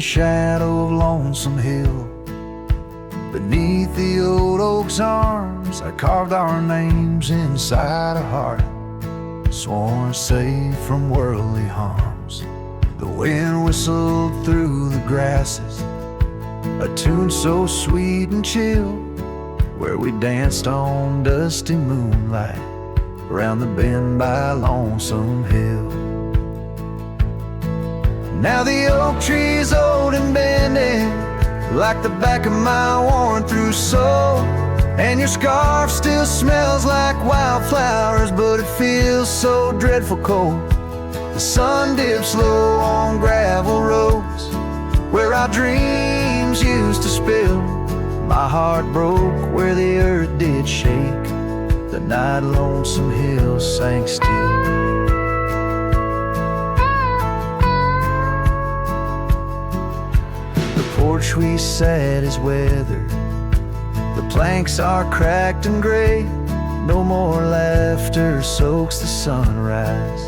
shadow of Lonesome Hill. Beneath the old oak's arms, I carved our names inside a heart, sworn safe from worldly harms. The wind whistled through the grasses, a tune so sweet and chill, where we danced on dusty moonlight around the bend by Lonesome Hill. Now the oak tree's old and bending, like the back of my worn-through soul, and your scarf still smells like wildflowers, but it feels so dreadful cold. The sun dips low on gravel roads where our dreams used to spill. My heart broke where the earth did shake the night Lonesome Hill sank still. The porch we sat is weathered, the planks are cracked and gray. No more laughter soaks the sunrise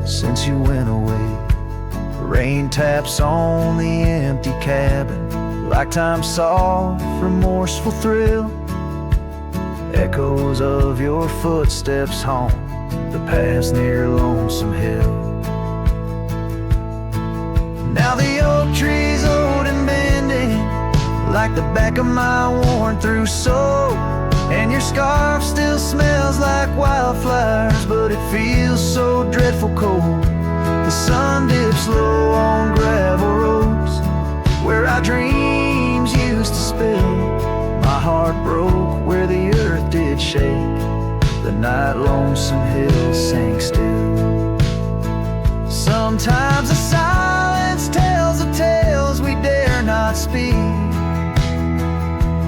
since you went away. Rain taps on the empty cabin like time's soft, remorseful thrill. Echoes of your footsteps haunt the paths near Lonesome Hill. Now the oak tree's old and bending, like the back of my worn-through soul, and your scarf still smells like wildflowers, but it feels so dreadful cold. The sun dips low on gravel roads where our dreams used to spill. My heart broke where the earth did shake the night Lonesome Hill sank still. Sometimes the silence tells of tales we dare not speak,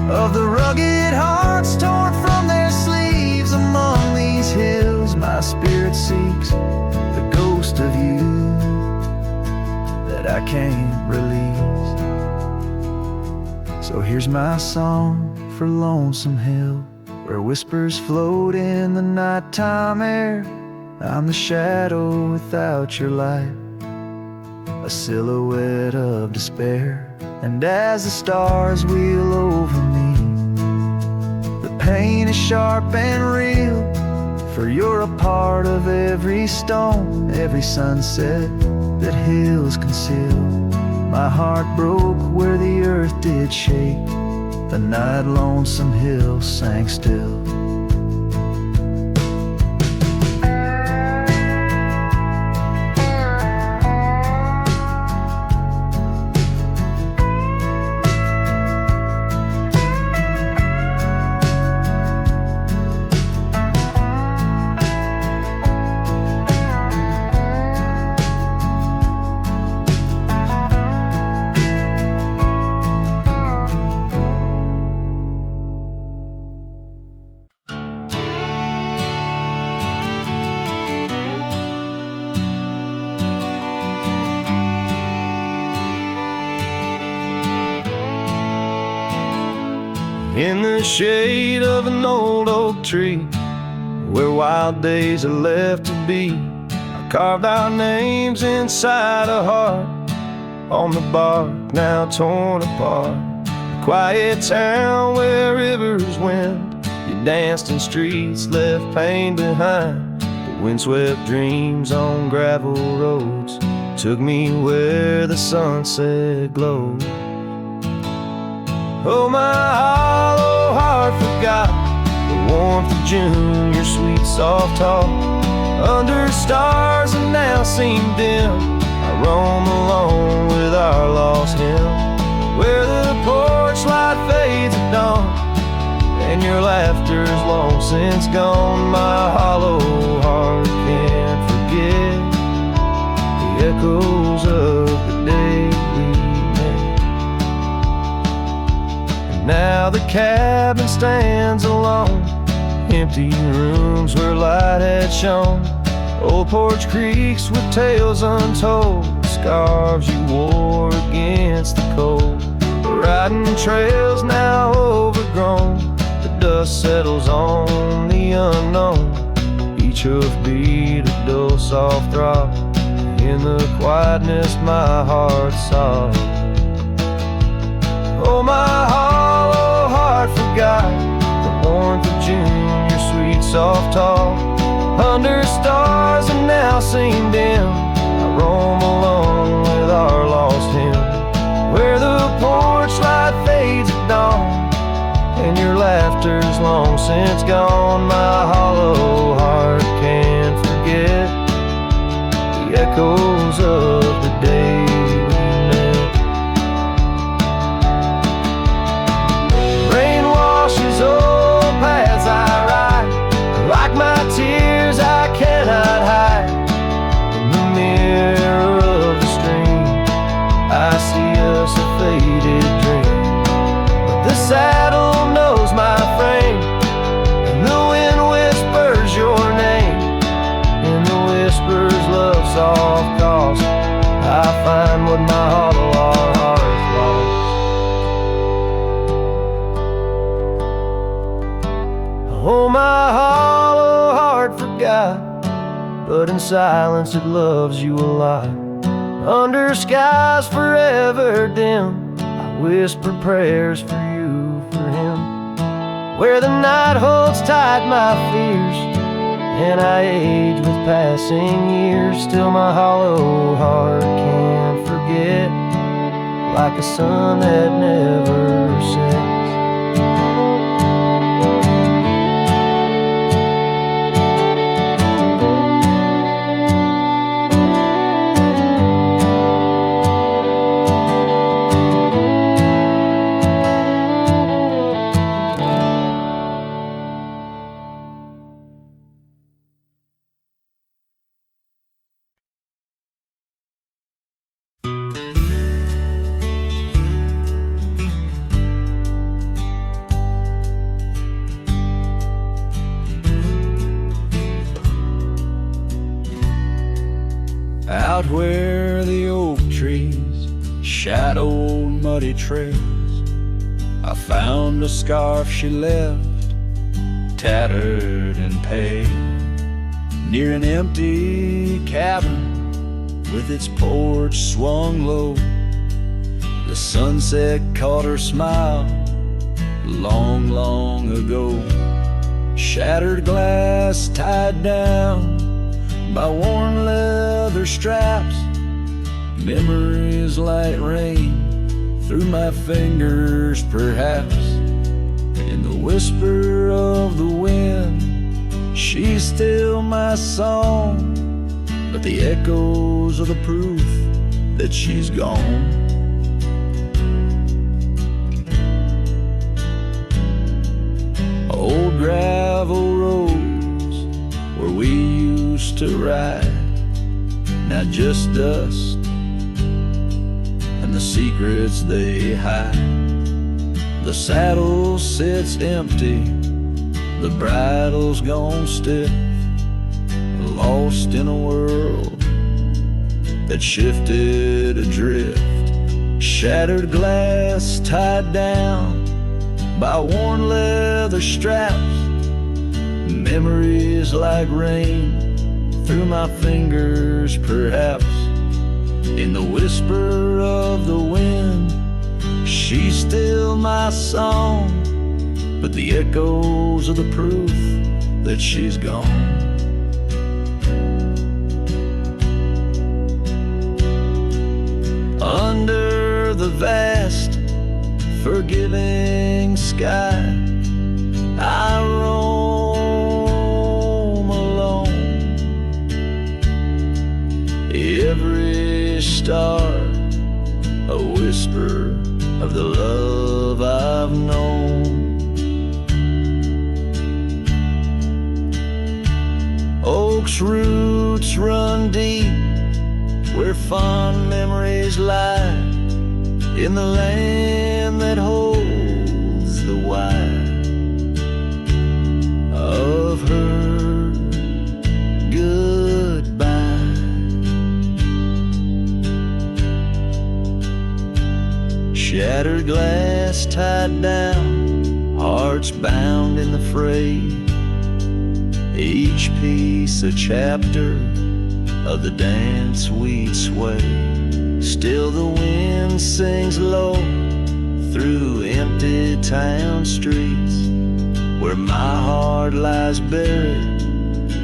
of the rugged hearts torn from their sleeves. Among these hills my spirit seeks the ghost of you that I can't release. So here's my song for Lonesome Hill, where whispers float in the nighttime air. I'm the shadow without your light, a silhouette of despair. And as the stars wheel over me, the pain is sharp and real, for you're a part of every stone, every sunset that hills conceal. My heart broke where the earth did shake the night Lonesome Hill sank still. In the shade of an old oak tree, where wild days are left to be, I carved our names inside a heart on the bark now torn apart. A quiet town where rivers wend, you danced in streets, left pain behind. The windswept dreams on gravel roads took me where the sunset glowed. Oh, my hollow heart forgot the warmth of June, your sweet soft talk. Under stars that now seem dim, I roam alone with our lost hymn, where the porch light fades at dawn, and your laughter's long since gone. My hollow heart can't forget the echoes of the day we met. And now the cabin stands alone, empty rooms where light had shone, old porch creaks with tales untold, scarves you wore against the cold. Riding trails now overgrown, the dust settles on the unknown, each hoofbeat a dull soft throb. The In the quietness my heart saw. Oh, my hollow heart forgot the warmth of June, your sweet soft talk. Under stars that now seem dim, I roam alone with our lost hymn, where the porch light fades at dawn, and your laughter's long since gone. My hollow heart can't forget the echoes of the day we met. Rain washes old paths I ride, like my tears I cannot hide. In the mirror of the stream, I see us a faded dream, but the saddle knows my frame, and the wind whispers your name. In the whispers love soft calls, I find what my hollow heart lost. Oh, my hollow heart forgot, but in silence it loves you a lot. Under skies forever dim, I whisper prayers for you, for him, where the night holds tight my fears, and I age with passing years. Still my hollow heart can't forget, like a sun that never sets. Out where the oak trees shadowed muddy trails, I found a scarf she left, tattered and pale, near an empty cabin with its porch swung low. The sunset caught her smile long, long ago. Shattered glass tied down by worn leather straps, memories like rain through my fingers perhaps. In the whisper of the wind, she's still my song, but the echoes are the proof that she's gone. Old gravel roads where we used to ride, now just dust and the secrets they hide. The saddle sits empty, the bridle's gone stiff, lost in a world that shifted adrift. Shattered glass tied down by worn leather straps, memories like rain through my fingers perhaps. In the whisper of the wind, she's still my song, but the echoes are the proof that she's gone. Under the vast, forgiving sky, I roam alone. Every star a whisper of the love I've known. Oak's roots run deep where fond memories lie, in the land that holds the why of her goodbye. Shattered glass tied down, hearts bound in the fray, each piece a chapter of the dance we'd sway. Still the wind sings low through empty town streets, where my heart lies buried,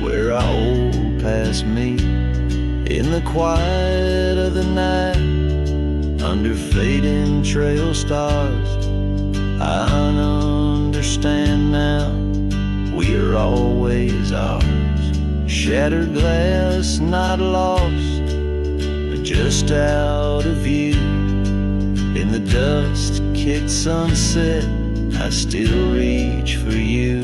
where our old past meet. In the quiet of the night, under fading trail stars, I understand now, we are always ours. Shattered glass not lost, but just out of view. In the dust-kicked sunset, I still reach for you.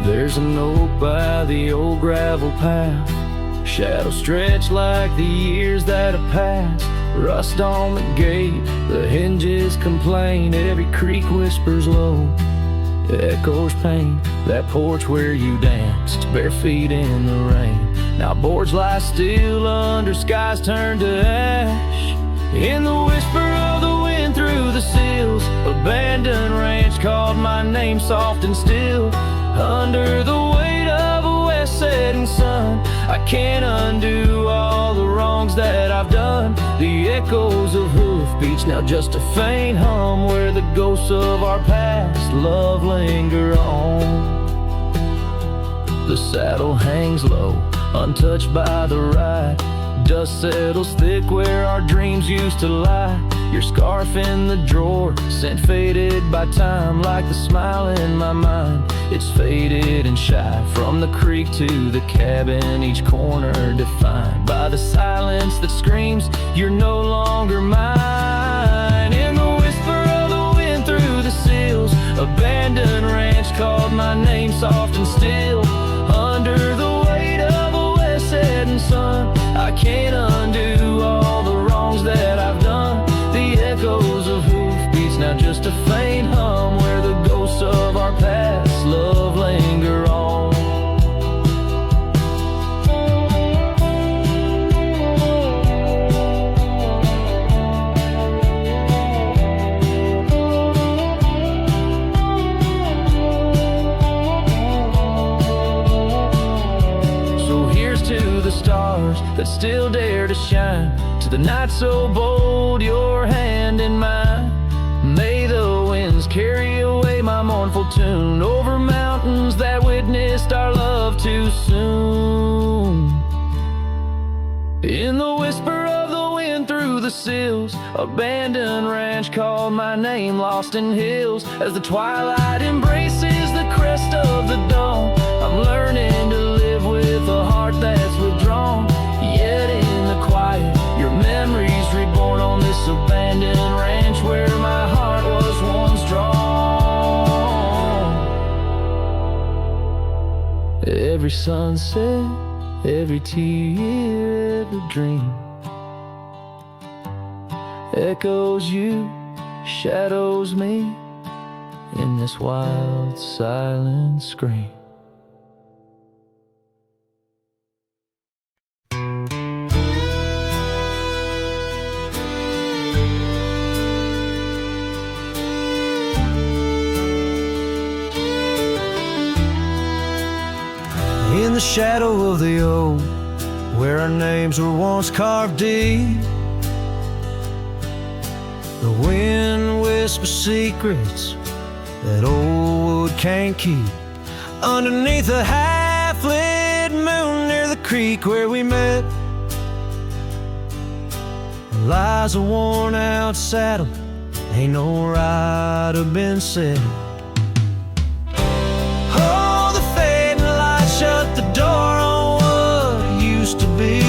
There's an oak by the old gravel path, shadows stretch like the years that have passed. Rust on the gate, the hinges complain, every creak whispers low, echoes pain. That porch where you danced, bare feet in the rain, now boards lie still under skies turned to ash. In the whisper of the wind through the sills, abandoned ranch called my name soft and still. Under the weight of a west setting sun, I can't undo all the wrongs that I've done. The echoes of hoofbeats, now just a faint hum, where the ghosts of our past love linger on. The saddle hangs low, untouched by the ride. Dust settles thick where our dreams used to lie. Your scarf in the drawer, scent faded by time, like the smile in my mind. It's faded and shy, from the creek to the cabin, each corner defined by the silence that screams, you're no longer mine. In the whisper of the wind through the sills, abandoned ranch called my name soft and still. Under the weight of a west setting sun, I can't undo all the wrongs that I've done. The echoes of hoofbeats, now just a faint hum, where the ghosts of our past love linger on. So here's to the stars that still dare to shine, to the night so bold, your hand in mine. May the winds carry away my mournful tune, over mountains that witnessed our love too soon. In the whisper of the wind through the sills, abandoned ranch called my name lost in hills. As the twilight embraces the crest of the dawn, I'm learning to live with a heart that's withdrawn. Yet in the quiet, your memories reborn on this abandoned ranch, where my heart was once drawn. Every sunset, every tear, every dream echoes you, shadows me in this wild silent scream. In the shadow of the oak, where our names were once carved deep, the wind whispers secrets that old wood can't keep. Underneath a half-lit moon near the creek where we met, lies a worn-out saddle, ain't no rider been said. Shut the door on what used to be.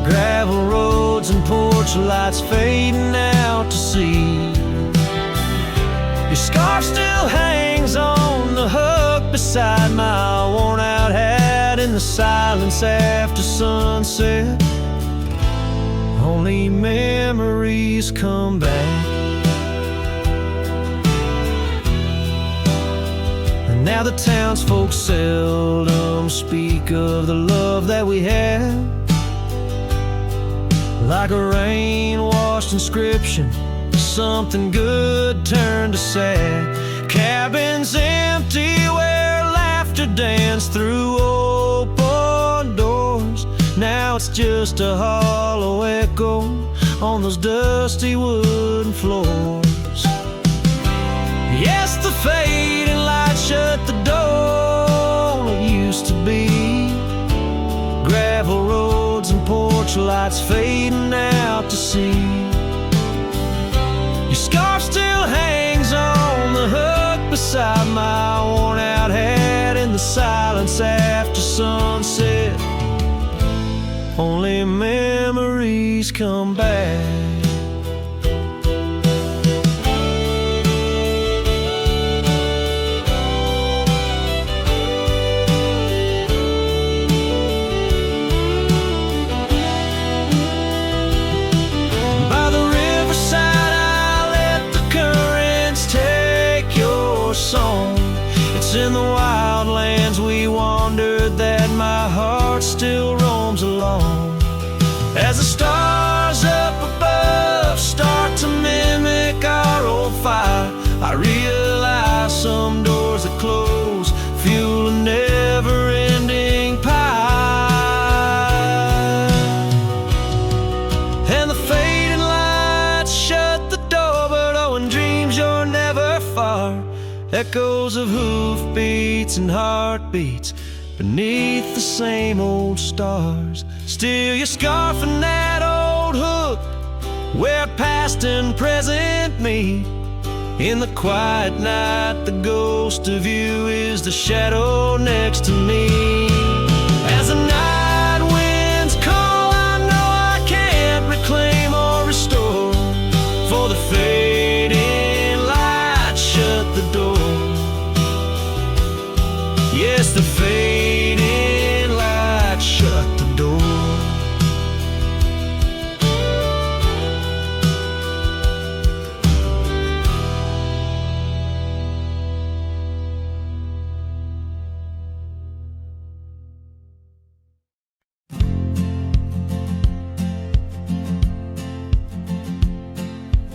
Gravel roads and porch lights fading out to sea. beside my worn out hat in the silence after sunset. Only memories come back. And now the townsfolk seldom speak of the love that we had. Like a rain-washed inscription, something good turned to sad. Cabins empty where laughter danced through open doors. Now it's just a hollow echo on those dusty wooden floors. Yes, the fading light shut the door. It used to be gravel roads and porch lights fading out to sea. Your scarf still hangs on the hook beside my worn out hat in the silence after sunset. Only memories come back. By the riverside I let the currents take your song. It's in the wildlands we wandered that my heart still roams along. As the stars up above start to mimic our old fire, I realize some doors that close fuel a never-ending pie. And the fading lights shut the door, but oh, in dreams you're never far. Echoes of hoofbeats and heartbeats beneath the same old stars. Still your scarf and that old hook where past and present meet. In the quiet night the ghost of you is the shadow next to me. As the night winds call, I know I can't reclaim or restore, for the fading light shut the door. Yes, the fading light shut the door.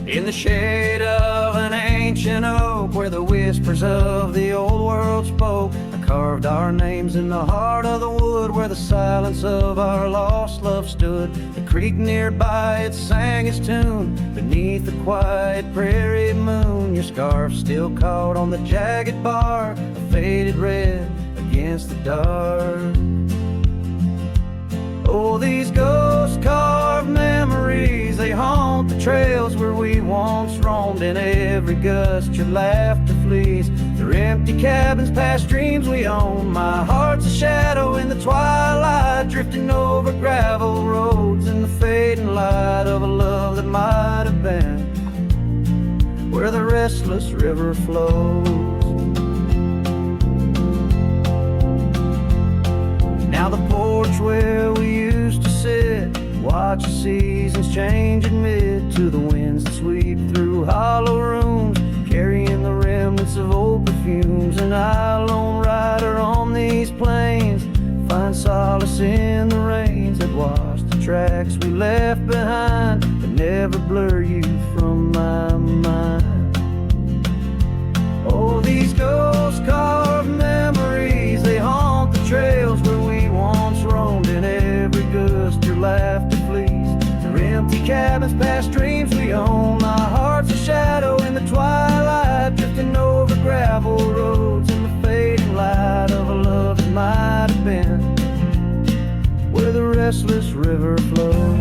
In the shade of an ancient oak, where the whispers of the old world spoke, I carved our names in the heart of the wood, where the silence of our lost love stood. The creek nearby, it sang its tune beneath the quiet prairie moon. Your scarf still caught on the jagged bark, a faded red against the dark. Oh, these ghost-carved memories, they haunt the trails where we once roamed. In every gust your laughter flees through empty cabins past dreams we own. My heart's a shadow in the twilight, drifting over gravel roads in the fading light of a love that might have been where the restless river flows. Now the porch where we used to sit, watch the seasons change, admit to the winds that sweep through hollow rooms, carrying the remnants of old perfumes. And I, lone rider on these plains, find solace in the rains that wash the tracks we left behind, but never blur you from my mind. Oh, these ghost-carved memories, they haunt the trails where we once roamed. In every gust your laughter flees through empty cabins past dreams we own. My heart's a shadow in the twilight, drifting over gravel roads in the fading light of a love that might have been where the restless river flows.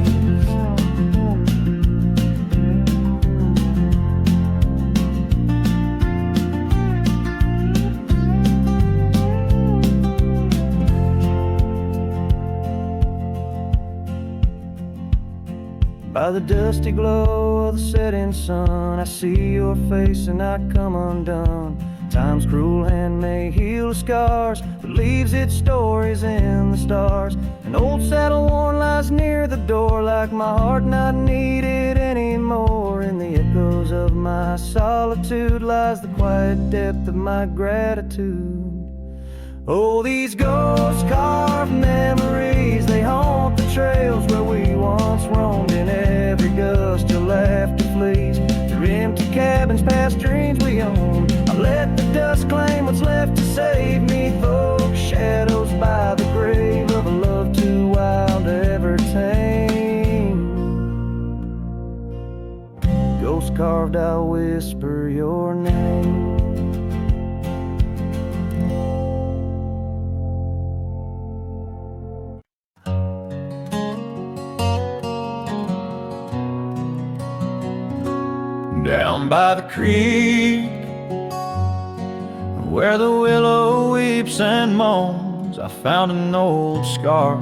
By the dusty glow of the setting sun, I see your face and I come undone. Time's cruel hand may heal the scars, but leaves its stories in the stars. An old saddle worn lies near the door, like my heart not needed anymore. In the echoes of my solitude lies the quiet depth of my gratitude. Oh, these ghosts carved memories, they haunt the trails where we once roamed. In every gust your laughter flees through empty cabins past dreams we owned. I let the dust claim what's left to save me, folks, shadows by the grave of a love too wild to ever tame. Ghost carved, I'll whisper your name. Down by the creek, where the willow weeps and moans, I found an old scarf.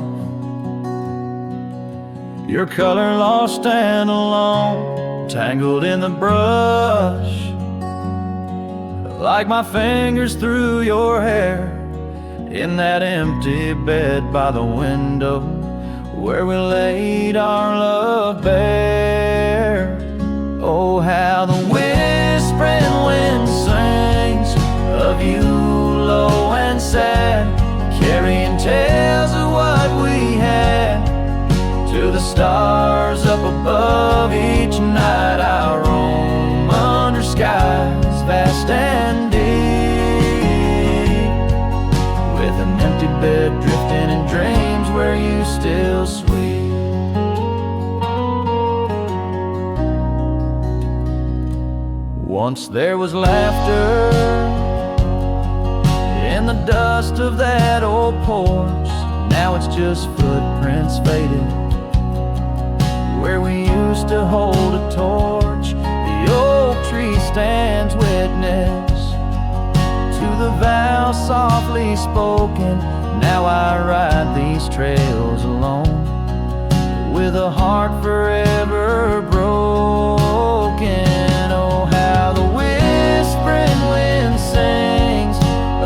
Your color lost and alone, tangled in the brush, like my fingers through your hair. In that empty bed by the window, where we laid our love bare. Oh, how the whispering wind sings of you low and sad, carrying tales of what we had to the stars up above. Each night I roam under skies vast and deep, with an empty bed drifting in dreams where you still sweet. Once there was laughter in the dust of that old porch. Now it's just footprints faded where we used to hold a torch. The oak tree stands witness to the vow softly spoken. Now I ride these trails alone, with a heart forever broken. Oh, how the whispering wind sings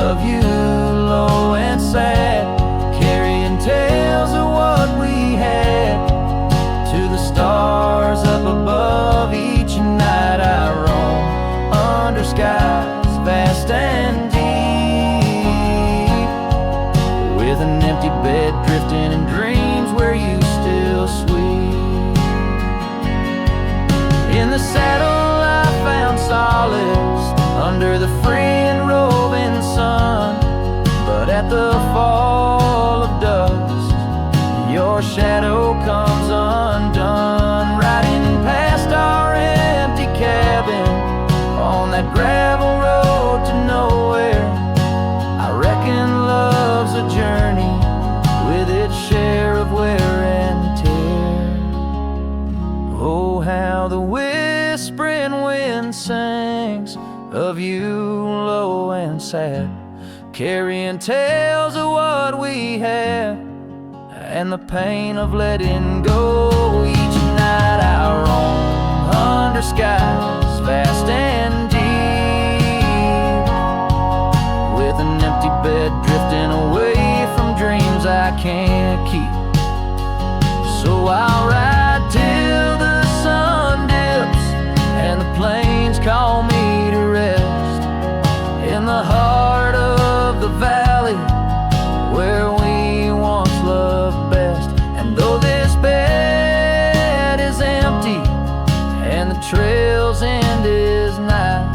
of you low and sad, carrying tales of what we had to the stars up above. Each night I roam under skies vast and deep, with an empty bed drifting in dreams where you still sweet. In the saddle I found solace under the free and roving sun, but at the fall of dust your shadow comes undone. Riding past our empty cabin on that gravel road to nowhere, I reckon love's a journey with its share of wear and tear. Oh, how the whispering wind sings of you low and sad, carrying tales of what we had and the pain of letting go. Each night I roam under skies vast and deep, with an empty bed drifting away from dreams I can't keep. So I'll ride till the sun dips and the plains call me to rest, in the heart of the valley where we once loved best. And though this bed is empty and the trail's end is nigh,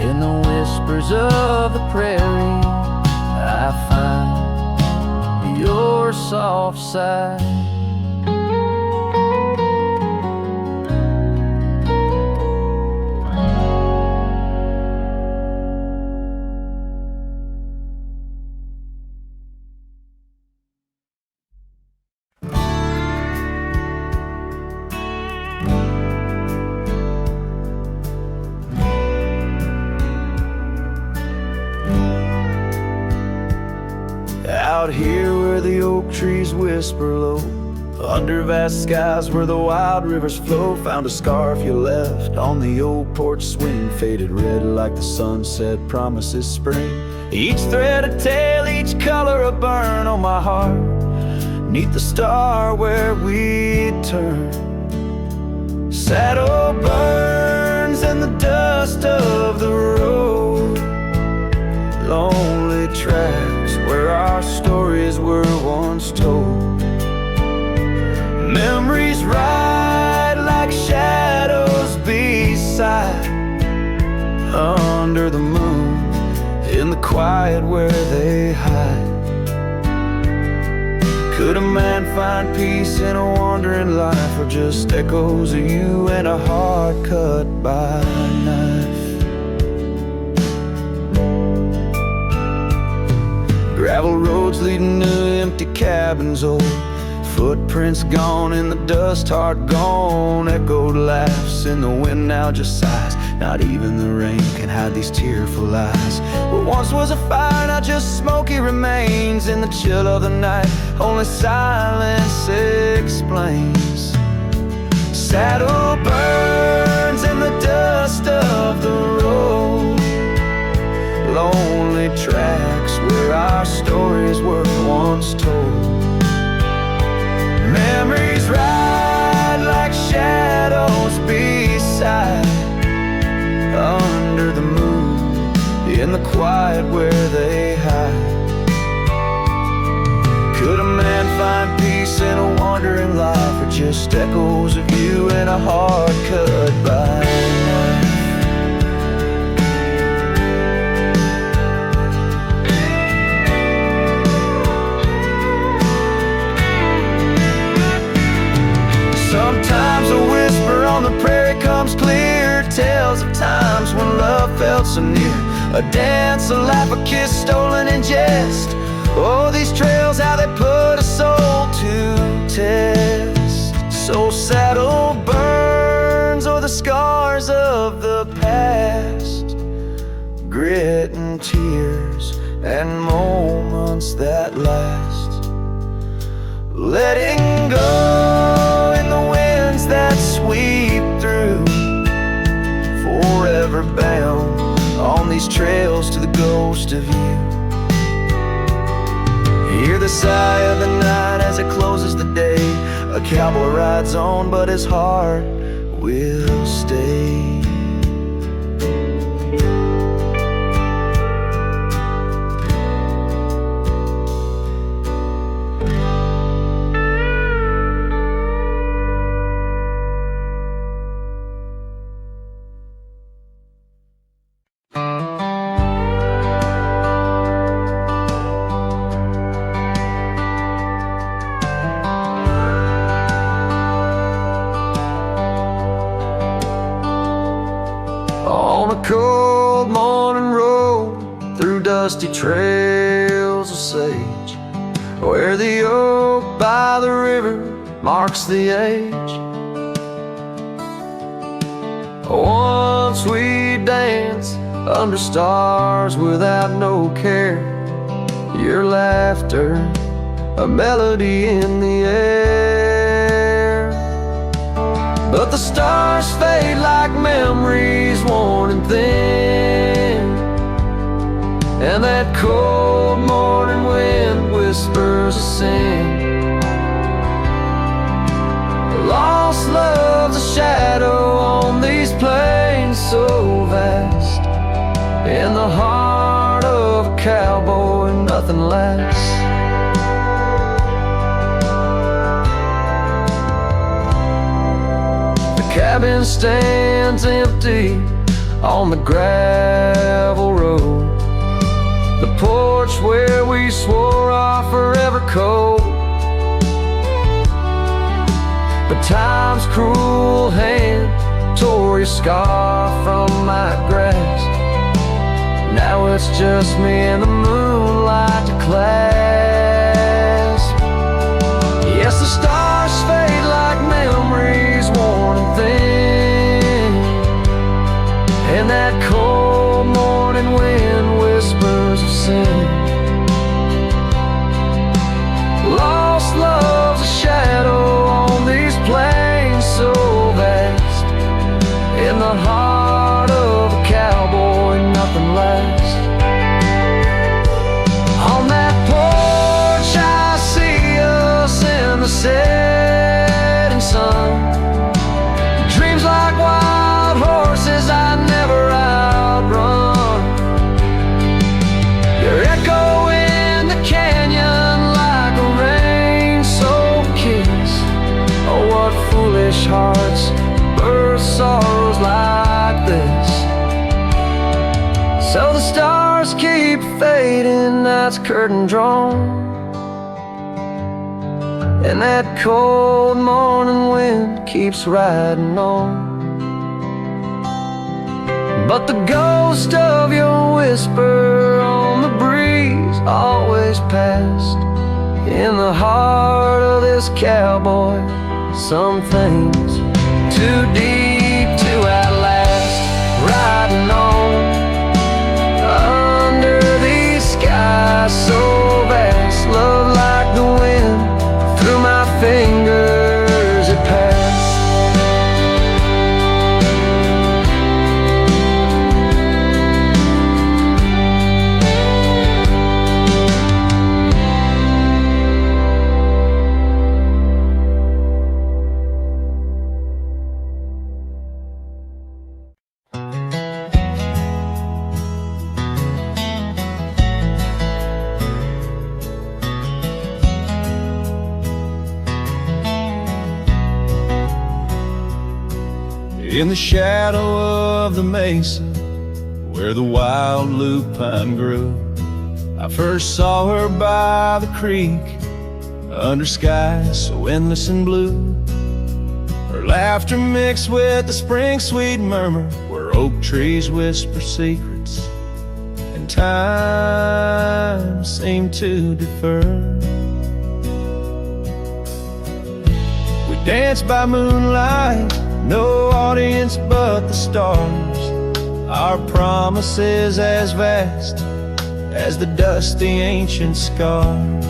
in the whispers of the prairie I find your soft sigh. Out here where the oak trees whisper low, Under vast skies where the wild rivers flow, found a scarf you left on the old porch swing, faded red like the sunset promises spring. Each thread a tale, each color a burn on my heart, neath the star where we turn. Saddle burns in the dust of the road, lonely tracks where our stories were once told. Memories ride like shadows beside, under the moon, in the quiet where they hide. Could a man find peace in a wandering life, or just echoes of you and a heart cut by a knife? Gravel roads leading to empty cabins, old footprints gone in the dust, heart gone. Echoed laughs in the wind now just sighs. Not even the rain can hide these tearful eyes. What once was a fire, now just smoky remains. In the chill of the night, only silence explains. Saddle burns in the dust of the road, lonely tracks where our stories were once told. Memories ride like shadows beside, under the moon, in the quiet where they hide. Could a man find peace in a wandering life, or just echoes of you and a heart cut by a knife? Sometimes a whisper on the prairie comes clear, tales of times when love felt so near. A dance, a laugh, a kiss stolen in jest. Oh, these trails, how they put a soul to test. So saddle burns, or the scars of the past, grit and tears and moments that last. Letting go in the winds that sweep through, forever bound on these trails to the ghost of you. Hear the sigh of the night as it closes the day. A cowboy rides on, but his heart will stay. Cold morning road through dusty trails of sage, where the oak by the river marks the age. Once we danced under stars without no care, your laughter a melody in the air. But the stars fade like memories worn and thin, and that cold morning wind whispers a sin. Lost love's a shadow on these plains so vast, in the heart of a cowboy nothing lasts. Cabin stands empty on the gravel road, the porch where we swore our forever code. But time's cruel hand tore your scar from my grasp. Now it's just me and the moonlight to clasp. Yes, the stars fade like memories worn and thin, and that cold morning wind whispers of sin. Lost love's a shadow Though the stars keep fading, night's curtain drawn, and that cold morning wind keeps riding on. But the ghost of your whisper on the breeze always passed. In the heart of this cowboy, some things too deep to outlast. Riding on under these skies so vast, love like the wind through my fingers it passed. In the shadow of the mesa, where the wild lupine grew, I first saw her by the creek, under skies so endless and blue. Her laughter mixed with the spring sweet murmur, where oak trees whisper secrets, and time seemed to defer. We danced by moonlight, no audience but the stars, our promises as vast as the dusty ancient scars.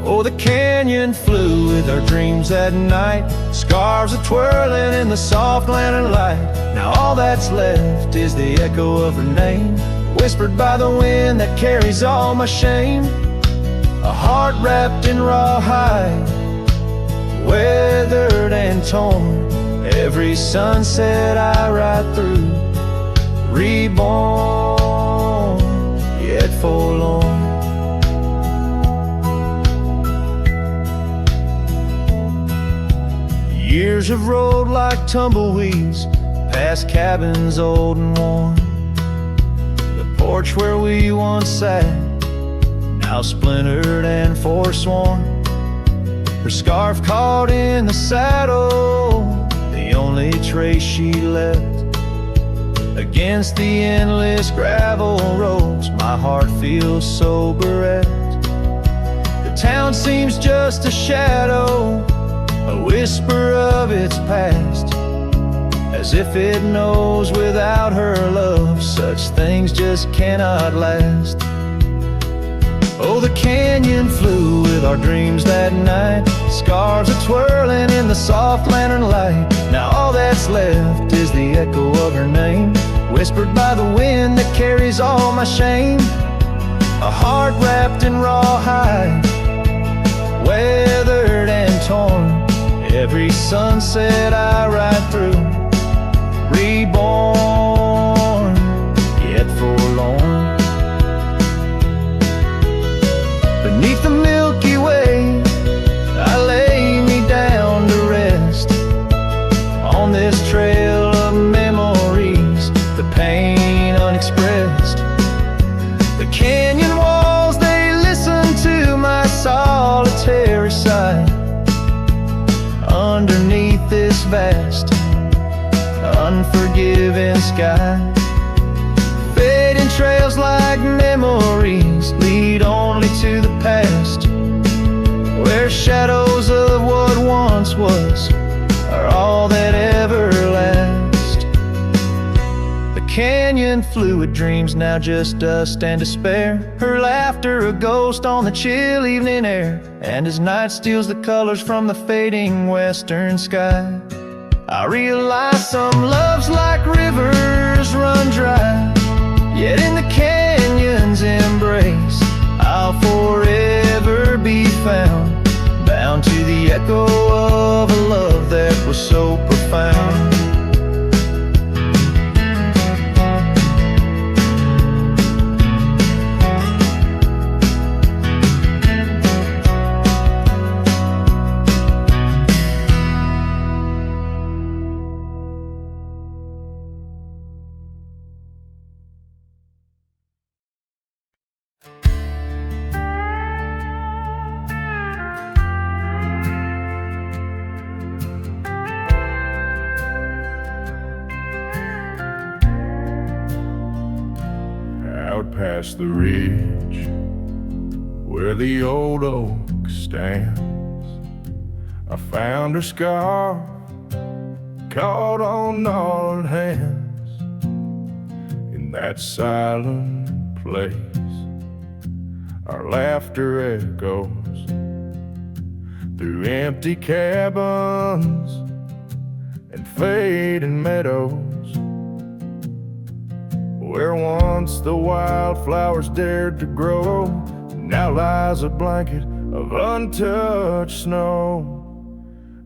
Oh, the canyon flew with our dreams that night, scarves are twirling in the soft lantern light. Now all that's left is the echo of her name, whispered by the wind that carries all my shame. A heart wrapped in rawhide, weathered and torn, every sunset I ride through, reborn, yet forlorn. Years have rolled like tumbleweeds, past cabins old and worn. The porch where we once sat, now splintered and forsworn. Her scarf caught in the saddle, the only trace she left. Against the endless gravel roads, my heart feels so bereft. The town seems just a shadow, a whisper of its past, as if it knows without her love such things just cannot last. Oh, the canyon flew with our dreams that night, scars are twirling in the soft lantern light. Now all that's left is the echo of her name, whispered by the wind that carries all my shame. A heart wrapped in rawhide, weathered and torn, every sunset I ride through, reborn, yet forlorn. Beneath the Milky Way, I lay me down to rest, on this trail of memories, the pain unexpressed. The canyon walls, they listen to my solitary sigh, underneath this vast, unforgiving sky. Fading trails like memories lead only to the past, where shadows of what once was are all that ever last. The canyon flew with dreams, now just dust and despair, her laughter a ghost on the chill evening air. And as night steals the colors from the fading western sky, I realize some loves like rivers run dry, yet in the canyon's embrace I'll forever be found, bound to the echo of a love that was so profound. past the ridge where the old oak stands, I found her scarf caught on gnarled hands. In that silent place, our laughter echoes through empty cabins and fading meadows, where once the wildflowers dared to grow, now lies a blanket of untouched snow.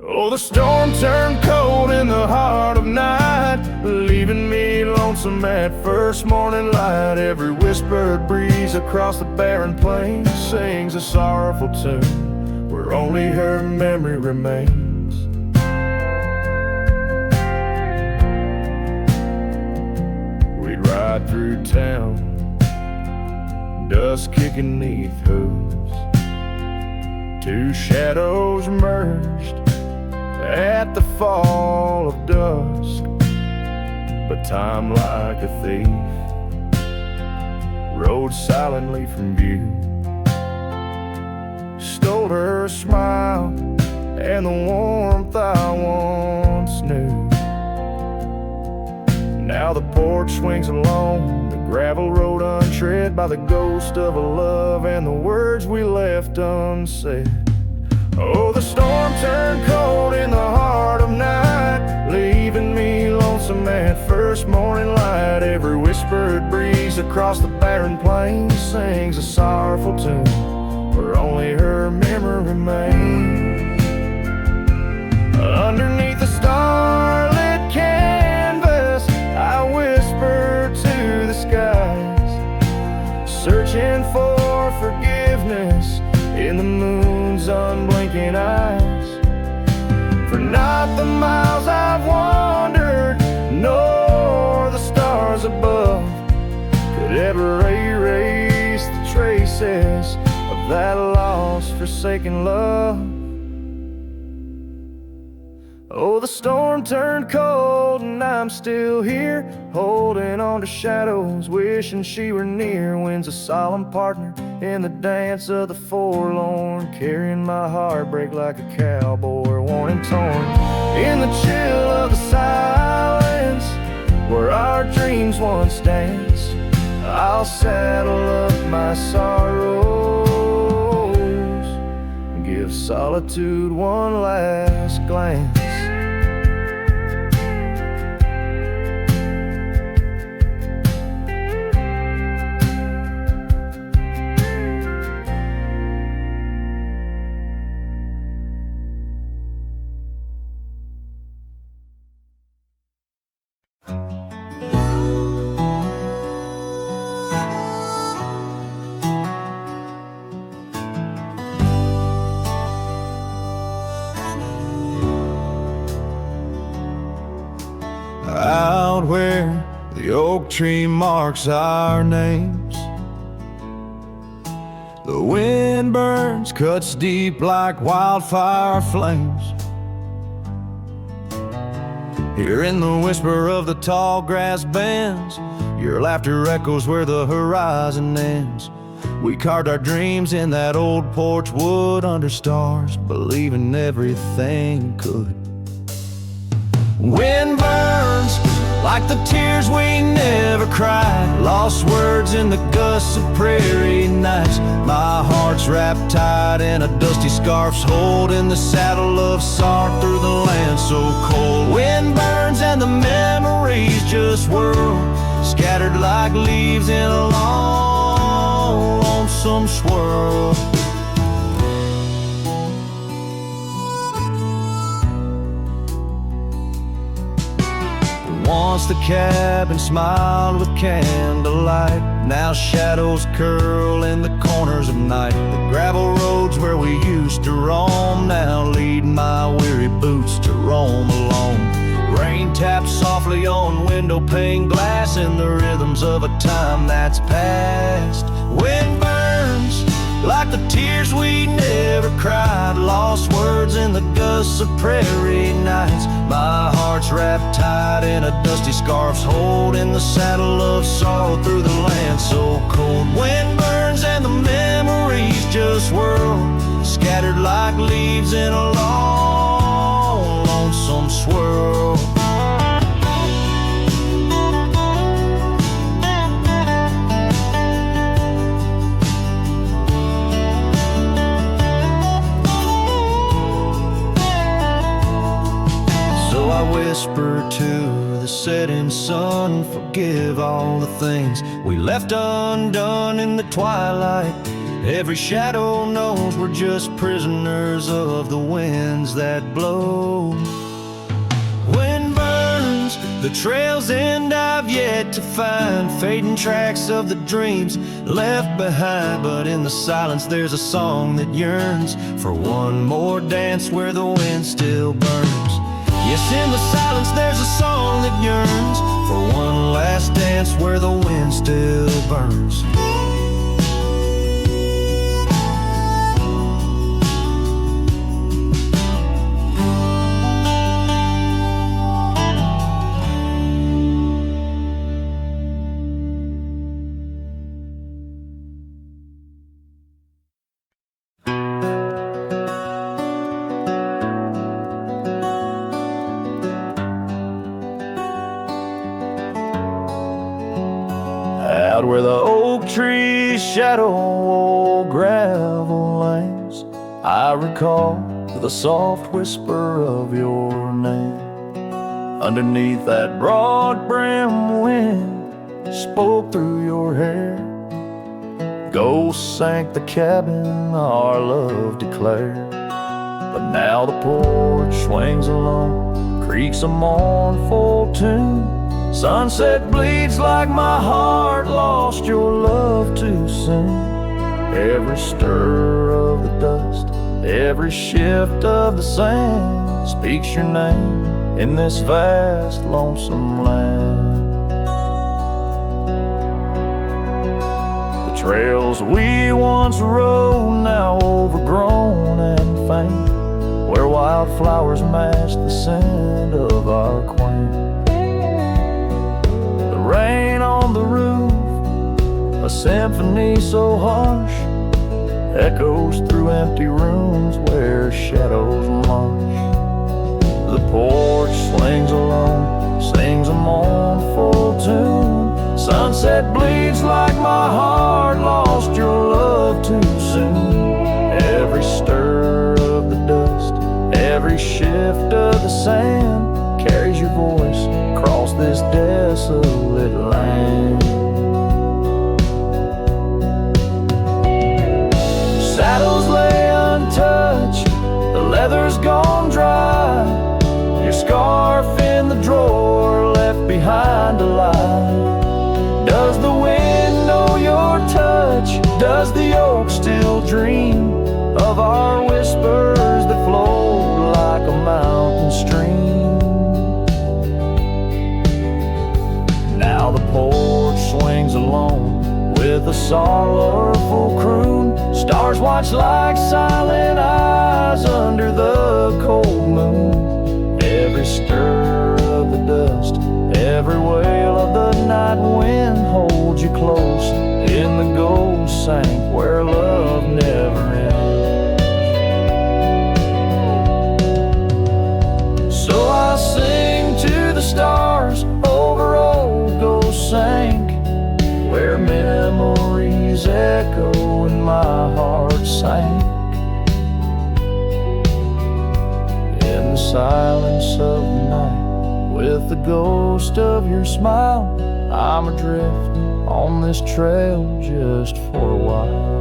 Oh, the storm turned cold in the heart of night, leaving me lonesome at first morning light. Every whispered breeze across the barren plains sings a sorrowful tune where only her memory remains. We'd ride through town, dust kicking neath hooves, two shadows merged at the fall of dusk. But time, like a thief, rode silently from view, stole her smile and the warmth I once knew. Now the porch swings alone, the gravel road untread by the ghost of a love and the words we left unsaid. Oh, the storm turned cold in the heart of night, leaving me lonesome at first morning light. Every whispered breeze across the barren plains sings a sorrowful tune where only her memory remains. Underneath the starlit canvas, I whisper to the skies, searching for forgiveness in the moon's unblinking eyes. For not the miles I've wandered, nor the stars above could ever erase the traces of that lost, forsaken love. Oh, the storm turned cold and I'm still here, holding on to shadows, wishing she were near. Wind's a solemn partner in the dance of the forlorn, carrying my heartbreak like a cowboy, worn and torn. In the chill of the silence, where our dreams once danced, I'll saddle up my sorrows and give solitude one last glance. Out where the oak tree marks our names, the wind burns, cuts deep like wildfire flames. Hearing the whisper of the tall grass bends, your laughter echoes where the horizon ends. We carved our dreams in that old porch wood under stars, believing everything could. Wind burns like the tears we never cried, lost words in the gusts of prairie nights. My heart's wrapped tight in a dusty scarf's holding the saddle of sorrow through the land so cold. Wind burns and the memories just whirl, scattered like leaves in a long, lonesome swirl. Once the cabin smiled with candlelight, now shadows curl in the corners of night. The gravel roads where we used to roam now lead my weary boots to roam alone. Rain taps softly on window pane glass in the rhythms of a time that's past. Wind burns like the tears we never cried, lost words in the gusts of prairie nights. My heart's wrapped tight in a dusty scarf's holding the saddle of sorrow through the land so cold. Wind burns and the memories just whirl, scattered like leaves in a long, lonesome swirl. So I whisper to the setting sun, forgive all the things we left undone in the twilight. Every shadow knows we're just prisoners of the winds that blow. Wind burns, the trail's end I've yet to find, fading tracks of the dreams left behind. But in the silence there's a song that yearns for one more dance where the wind still burns. Yes, in the silence there's a song that yearns for one last dance where the wind still burns. Out where the oak trees shadow old gravel lanes, I recall the soft whisper of your name. Underneath that broad brim wind spoke through your hair. Ghosts sank the cabin our love declared. But now the porch swings alone, creaks a mournful tune. Sunset bleeds like my heart lost your love too soon. Every stir of the dust, every shift of the sand speaks your name in this vast, lonesome land. The trails we once rode, now overgrown and faint, where wildflowers mask the scent of our quaint. Rain on the roof, a symphony so harsh, echoes through empty rooms where shadows march. The porch swings alone, sings a mournful tune. Sunset bleeds like my heart lost your love too soon. Every stir of the dust, every shift of the sand carries your voice across this desolate land. Saddles lay untouched, the leather's gone dry, your scarf in the drawer left behind to lie. Does the wind know your touch? Does the oak still dream of our whispers that flow like a mountain stream? Now the porch swings alone with a sorrowful croon. Stars watch like silent eyes under the cold moon. Every stir of the dust, every wail of the night wind holds you close in the gold sank where love never ends. So I sing to the stars over old ghost sank, where memories echo and my heart sank. In the silence of the night, with the ghost of your smile, I'm adrift on this trail just for a while.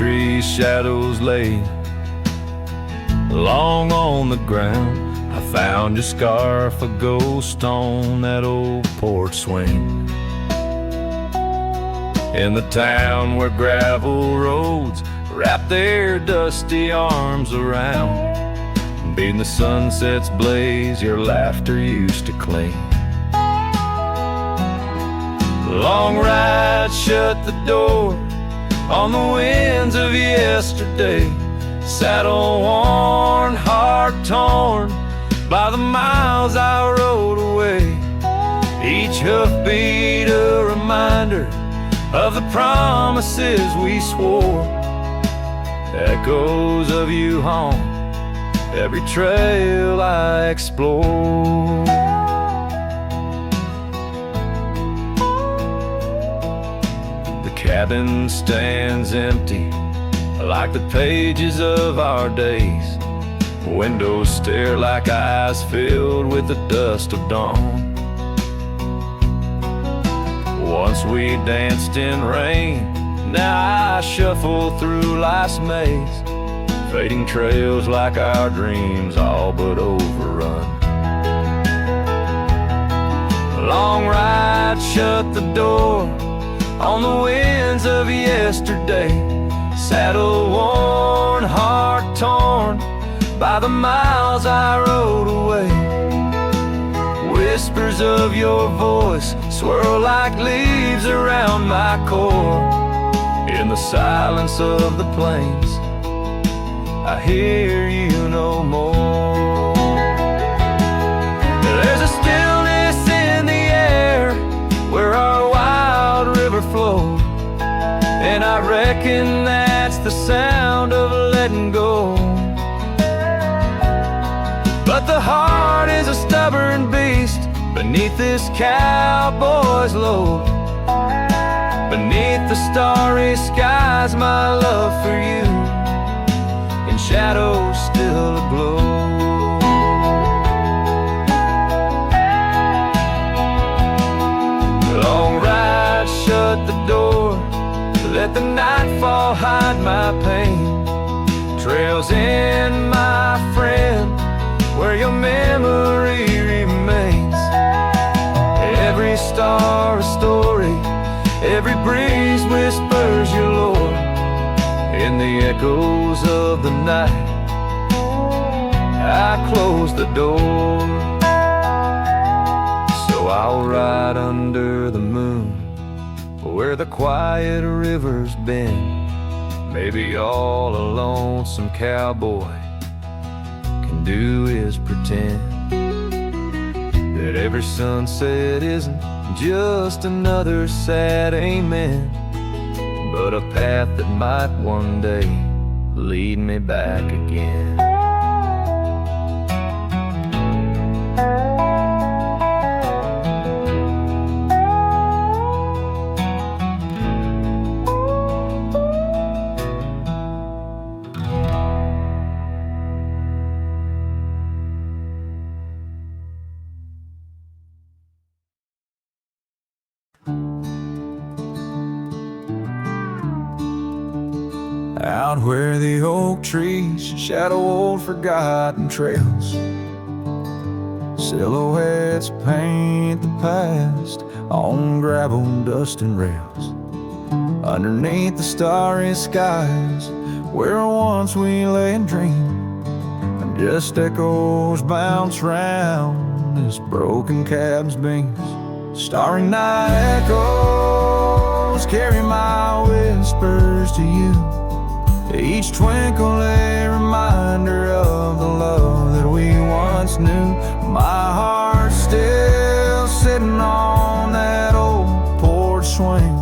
tree's shadows laid long on the ground. I found your scarf, a ghost on that old porch swing. In the town where gravel roads wrap their dusty arms around, beating the sunset's blaze, your laughter used to cling. Long ride shut the door on the winds of yesterday, saddle worn, heart torn by the miles I rode away. Each hoofbeat a reminder of the promises we swore, echoes of you haunt every trail I explore. The cabin stands empty like the pages of our days. Windows stare like eyes filled with the dust of dawn. Once we danced in rain, now I shuffle through life's maze, fading trails like our dreams all but overrun. Long ride shut the door on the winds of yesterday, saddle worn, heart torn by the miles I rode away. Whispers of your voice swirl like leaves around my core. In the silence of the plains, I hear you no more. There's a stillness in the air where our wild river flows, and I reckon that's the sound of letting go. But the heart is a stubborn beast beneath this cowboy's load. Beneath the starry skies, my love for you in shadows still aglow. Long ride shut the door, let the nightfall hide my pain. Trails in, my friend, where your memory remains. Every star a story, every breeze whispers your lore. In the echoes of the night, I close the door. So I'll ride under the moon, where the quiet river's been. Maybe all a lonesome cowboy can do is pretend that every sunset isn't just another sad amen, but a path that might one day lead me back again. Out where the oak trees shadow old forgotten trails, silhouettes paint the past on gravel, dust and rails. Underneath the starry skies, where once we lay and dreamed, and just echoes bounce round this broken cab's beams. Starry night echoes carry my whispers to you, each twinkle a reminder of the love that we once knew. My heart's still sitting on that old porch swing,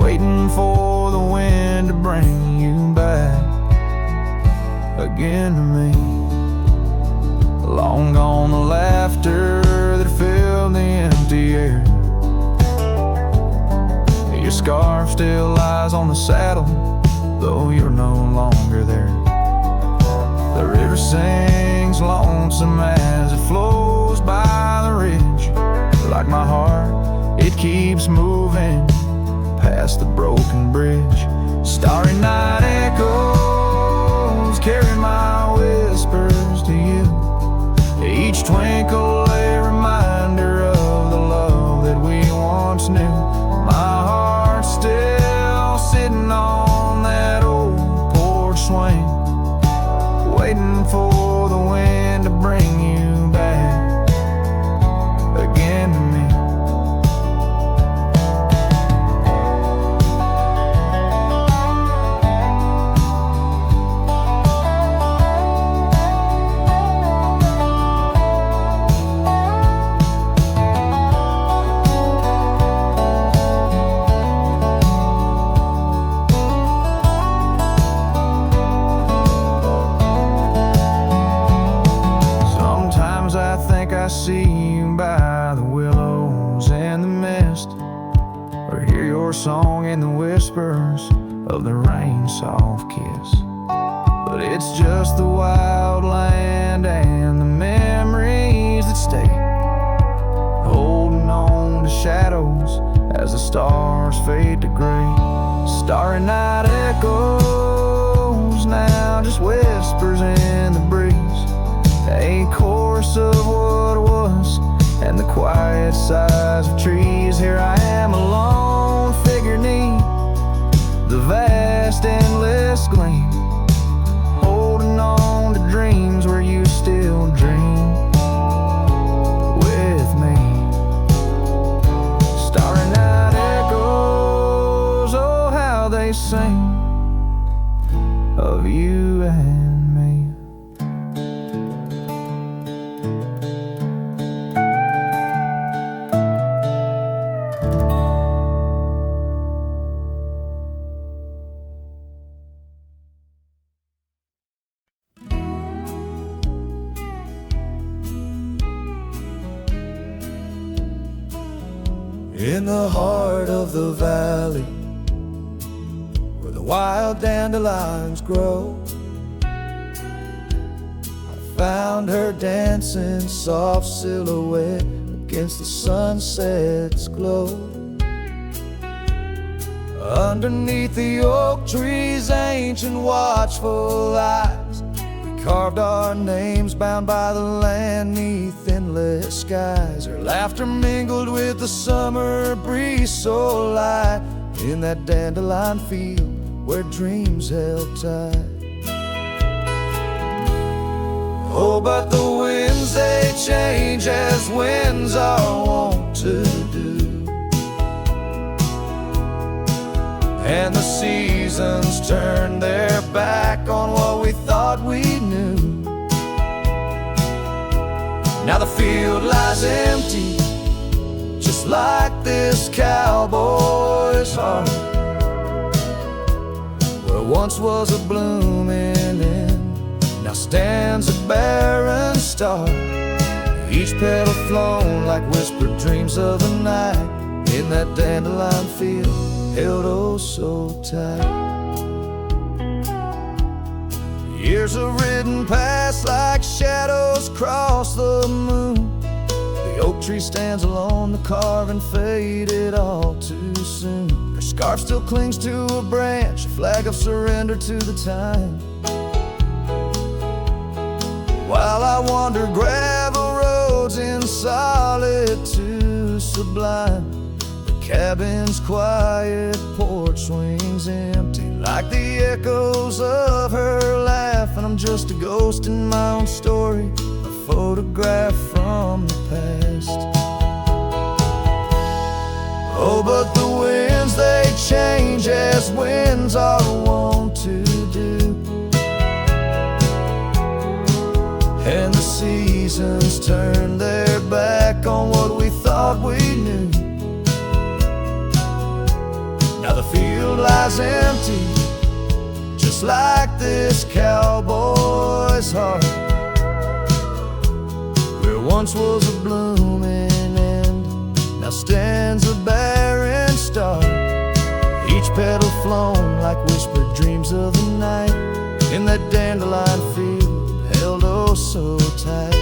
waiting for the wind to bring you back again to me. Long gone the laughter that filled the empty air. Your scarf still lies on the saddle, though you're no longer there. The river sings lonesome as it flows by the ridge. Like my heart, it keeps moving past the broken bridge. Starry night echoes carry my whispers to you. Each twinkle a reminder of the love that we once knew. My heart's still sitting on that old porch swing, waiting for the wind to bring you back again to me. I see you by the willows and the mist, or hear your song in the whispers of the rain's soft kiss. But it's just the wild land and the memories that stay, holding on to shadows as the stars fade to gray. Starry night echoes now, just whispers in the breeze, a chorus of what was and the quiet sighs of trees. Here I am, a lone figure neath the vast endless gleam, holding on to dreams where you still dream with me. Starry night echoes, oh how they sing of you and in the heart of the valley, where the wild dandelions grow, I found her dancing soft silhouette against the sunset's glow. Underneath the oak tree's ancient watchful eyes, we carved our names bound by the land neath endless skies. Her laughter mingled with the summer breeze so light, in that dandelion field where dreams held tight. Oh, but the winds they change as winds are wont to do, and the seasons turn their back on what we thought we knew. Now the field lies empty, just like this cowboy's heart, where once was a blooming inn, now stands a barren star. Each petal flown like whispered dreams of the night, in that dandelion field held oh so tight. Years have ridden past like shadows cross the moon. The oak tree stands alone, the carving faded all too soon. Her scarf still clings to a branch, a flag of surrender to the time. While I wander gravel roads in solitude sublime, the cabin's quiet porch swings empty, like the echoes of her laugh. And I'm just a ghost in my own story, a photograph from the past. Oh, but the winds they change as winds are wont to do, and the seasons turn their back on what we thought we knew. Now the field lies empty, just like this cowboy's heart, where once was a blooming end, now stands a barren star. Each petal flown like whispered dreams of the night, in that dandelion field held oh so tight.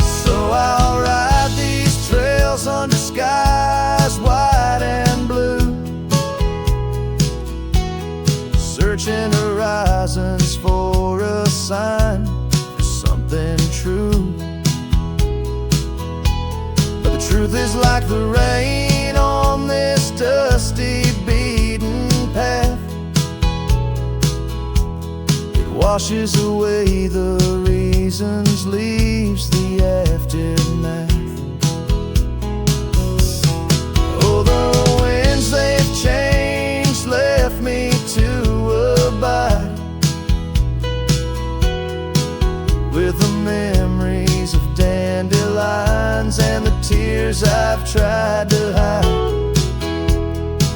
So I'll ride these trails under skies white and blue, searching horizons for a sign of something true. But the truth is like the rain on this dusty beaten path. It washes away the reasons, leaves the aftermath. Oh, the winds they've changed left me to abide with the memories of dandelions and the tears I've tried to hide.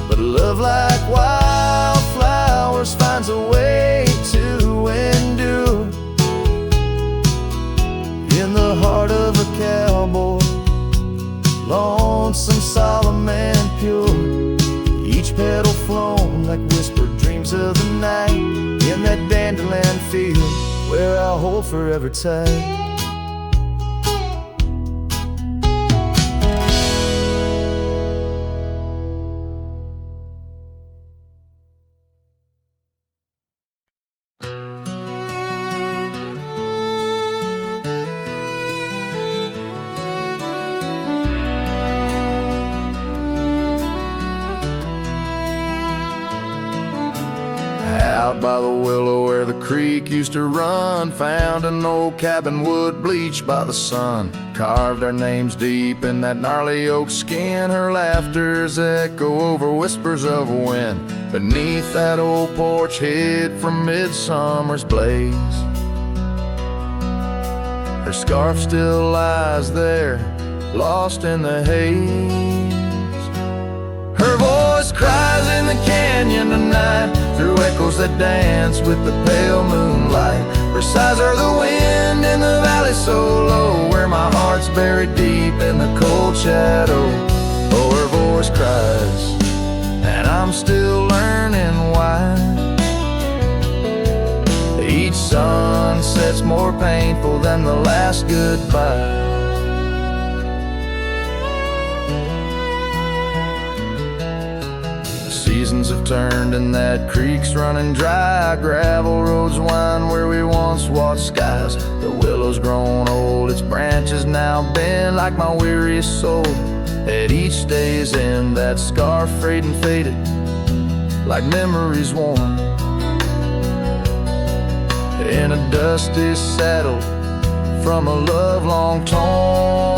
But love, like wildflowers, finds a way to endure. In the heart of a cowboy, lonesome, solemn and pure, each petal flown like whispered dreams of the night. In that dandelion field where I'll hold forever tight. Out by the willow where the creek used to run, found an old cabin wood bleached by the sun. Carved our names deep in that gnarly oak skin. Her laughter's echo over whispers of wind. Beneath that old porch hid from midsummer's blaze. Her scarf still lies there, lost in the haze. Her voice cries in the canyon tonight, through echoes that dance with the pale moonlight. Her sighs are the wind in the valley so low, where my heart's buried deep in the cold shadow. Oh, her voice cries, and I'm still learning why. Each sunset's more painful than the last goodbye. Seasons have turned and that creek's running dry. Gravel roads wind where we once watched skies. The willow's grown old, its branches now bend like my weariest soul. At each day's end, that scarf frayed and faded like memories worn. In a dusty saddle from a love long torn.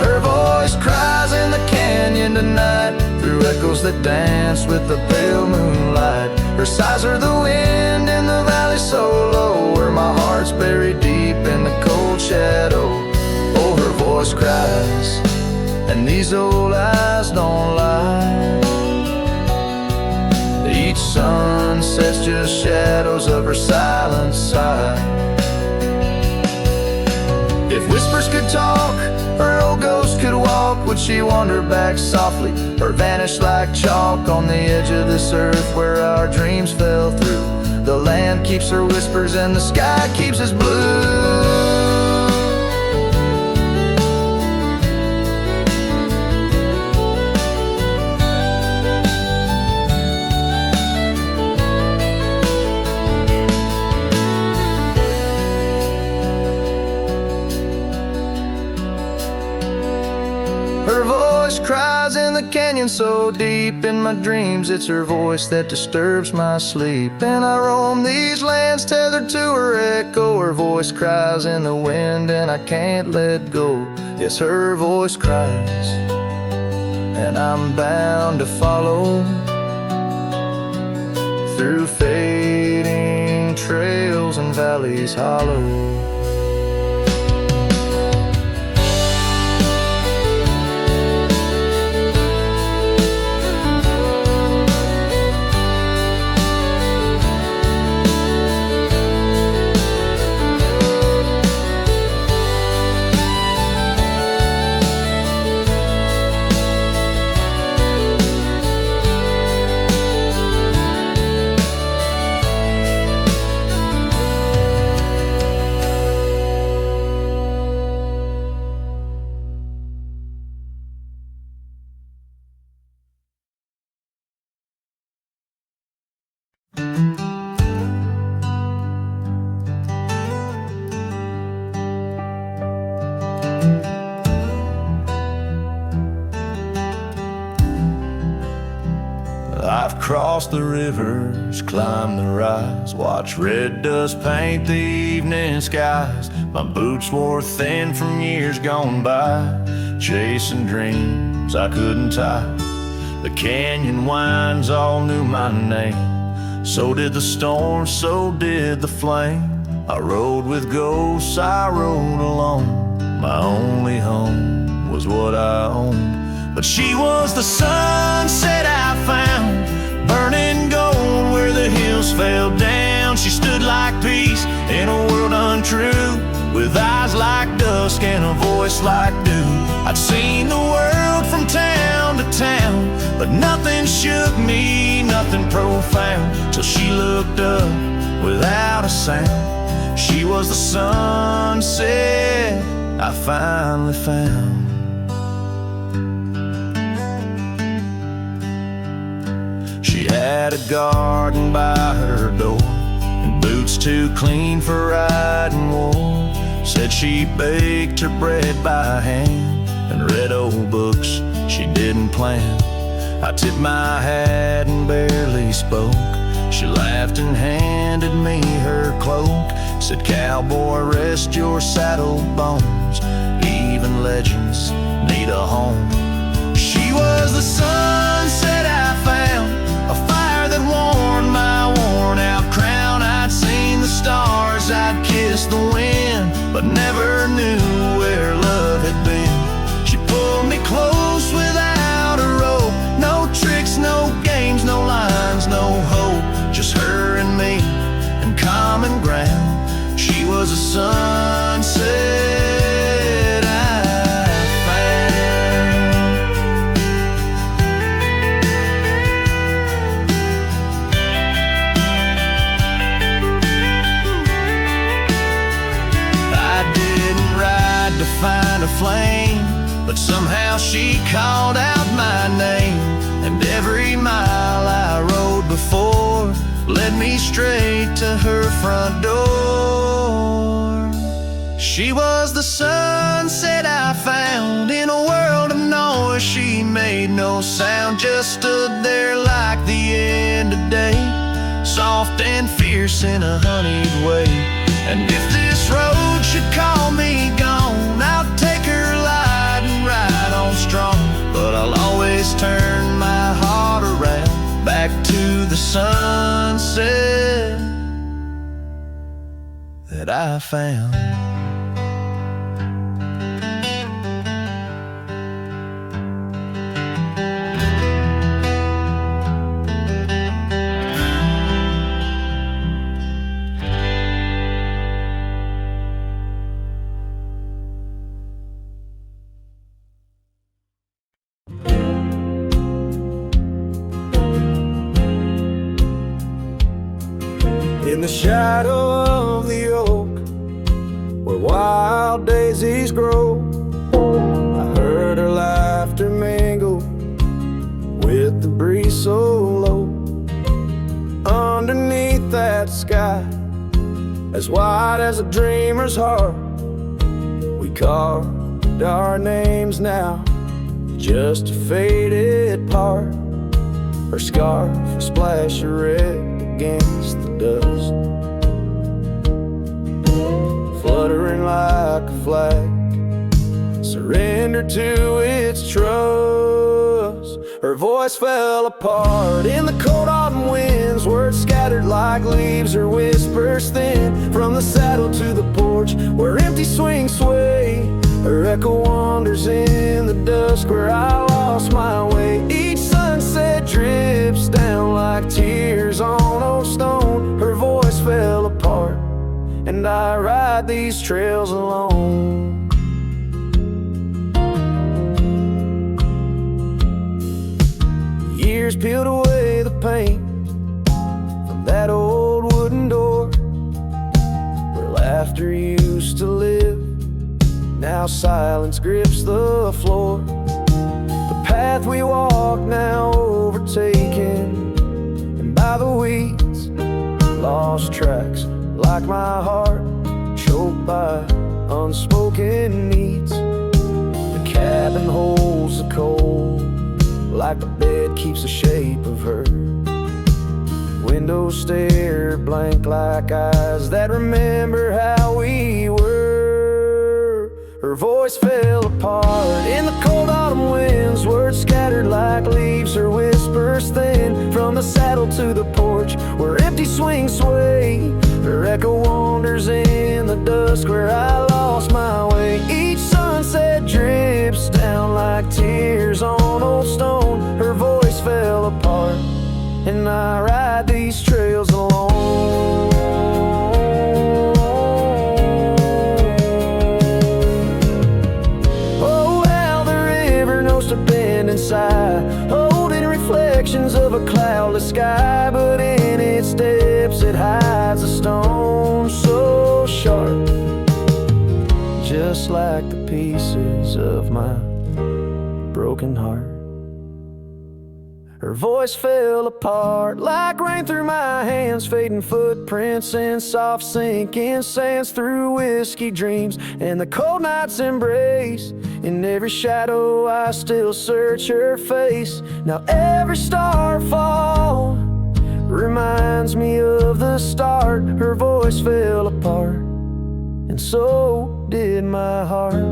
Her voice cries in the canyon tonight, through echoes that dance with the pale moonlight. Her sighs are the wind in the valley so low, where my heart's buried deep in the cold shadow. Oh, her voice cries, and these old eyes don't lie. Each sunset's just shadows of her silent sigh. If whispers could talk, her old ghost could walk, would she wander back softly, or vanish like chalk on the edge of this earth where our dreams fell through? The land keeps her whispers and the sky keeps us blue. Her voice cries in the canyon so deep in my dreams. It's her voice that disturbs my sleep. And I roam these lands tethered to her echo. Her voice cries in the wind and I can't let go. Yes, her voice cries, and I'm bound to follow through fading trails and valleys hollow. I've crossed the rivers, climbed the rise, watched red dust paint the evening skies. My boots wore thin from years gone by, chasing dreams I couldn't tie. The canyon winds all knew my name, so did the storm, so did the flame. I rode with ghosts, I rode alone. My only home was what I owned. But she was the sunset I found, burning gold where the hills fell down. She stood like peace in a world untrue, with eyes like dusk and a voice like dew. I'd seen the world from town to town, but nothing shook me, nothing profound, till she looked up without a sound. She was the sunset I finally found. She had a garden by her door, and boots too clean for riding wore. Said she baked her bread by hand and read old books she didn't plan. I tipped my hat and barely spoke. She laughed and handed me her cloak. Said, "Cowboy, rest your saddle bones. Even legends need a home." She was the sunset I found, a fire that warmed my worn-out crown. I'd seen the stars, I'd kissed the wind, but never knew where love had been. She pulled me close without a rope. No tricks, no games, no lines, no hope. Just her and me and common ground. She was a sunset I found. I didn't ride to find a flame, but somehow she called out my name. And every mile I rode before led me straight to her front door. She was the sunset I found in a world of noise. She made no sound, just stood there like the end of day, soft and fierce in a honeyed way. And if this road should call me gone, I'll take her light and ride on strong. But I'll always turn my heart around, back to the sunset that I found. In the shadow of the oak, where wild daisies grow, I heard her laughter mingle with the breeze so low. Underneath that sky, as wide as a dreamer's heart, we carved our names now, just a faded part. Her scarf, a splash of red against the dust, fluttering like a flag, surrender to its trust. Her voice fell apart in the cold autumn winds, words scattered like leaves, her whispers thin. From the saddle to the porch, where empty swings sway, her echo wanders in the dusk, where I lost my way. Each sunset drips down like tears on old stone. Her voice fell apart, and I ride these trails alone. Years peeled away the paint from that old wooden door, where laughter used to live. Now silence grips the floor. The path we walk now overtaken, and by the weeds lost tracks, like my heart choked by unspoken needs. The cabin holds the cold, like the bed keeps the shape of her. Windows stare blank like eyes that remember how we were. Her voice fell apart in the cold autumn winds, words scattered like leaves, her whispers thin from the saddle to the porch where empty swings sway. Her echo wanders in the dusk where I lost my way. Each sunset drips down like tears on old stone. Her voice fell apart and I ride these trails alone. Oh, how the river knows to bend and sigh, holding reflections of a cloudless sky. But in its depths it hides a stone so sharp, just like the pieces of my broken heart. Her voice fell apart like rain through my hands, fading footprints in soft sinking sands, through whiskey dreams and the cold night's embrace. In every shadow I still search her face. Now every starfall reminds me of the start. Her voice fell apart and so did my heart.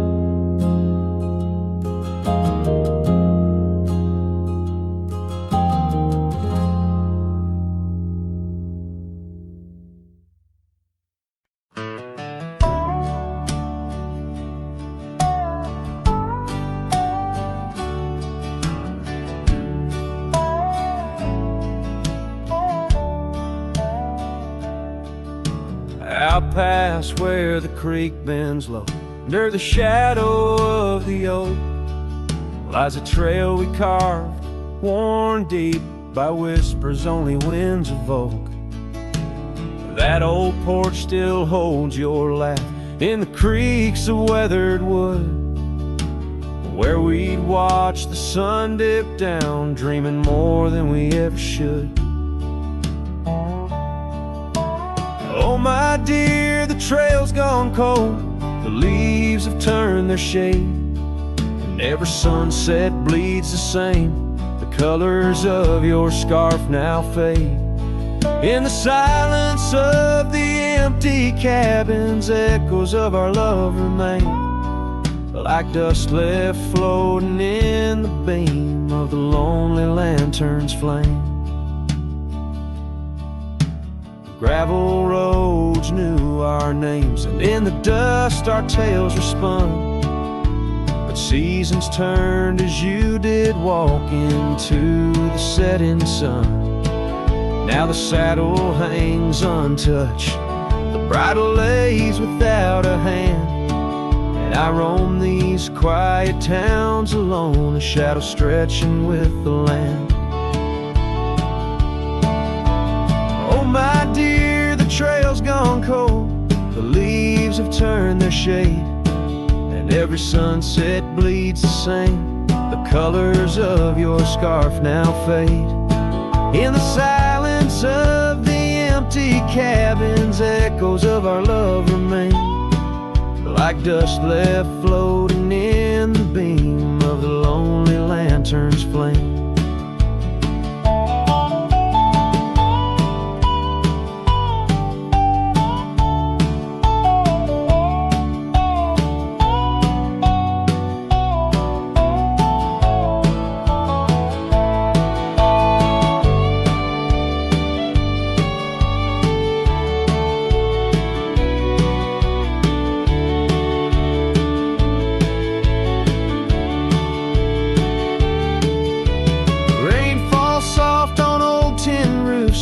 Out past where the creek bends low, under the shadow of the oak, lies a trail we carved, worn deep by whispers only winds evoke. That old porch still holds your laugh in the creaks of weathered wood, where we'd watch the sun dip down, dreaming more than we ever should. Oh my dear, the trail's gone cold, the leaves have turned their shade, and every sunset bleeds the same. The colors of your scarf now fade. In the silence of the empty cabins, echoes of our love remain, like dust left floating in the beam of the lonely lantern's flame. Gravel roads knew our names, and in the dust our tales were spun. But seasons turned as you did walk into the setting sun. Now the saddle hangs untouched, the bridle lays without a hand, and I roam these quiet towns alone, a shadow stretching with the land. Oh my dear, the trail's gone cold, the leaves have turned their shade, and every sunset bleeds the same. The colors of your scarf now fade. In the silence of the empty cabins, echoes of our love remain, like dust left floating in the beam of the lonely lantern's flame.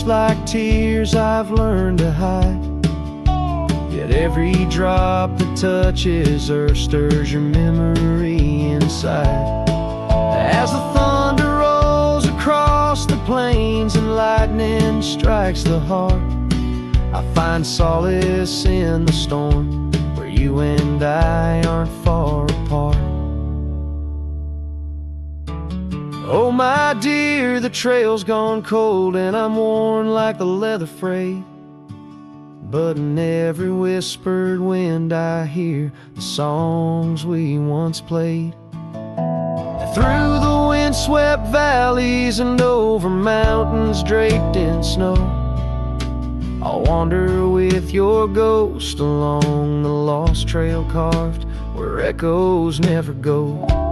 Like tears I've learned to hide, yet every drop that touches earth stirs your memory inside. As the thunder rolls across the plains and lightning strikes the heart, I find solace in the storm, where you and I aren't far apart. Oh my dear, the trail's gone cold, and I'm worn like the leather freight. but in every whispered wind I hear the songs we once played. Through the windswept valleys and over mountains draped in snow, I'll wander with your ghost along the lost trail carved where echoes never go.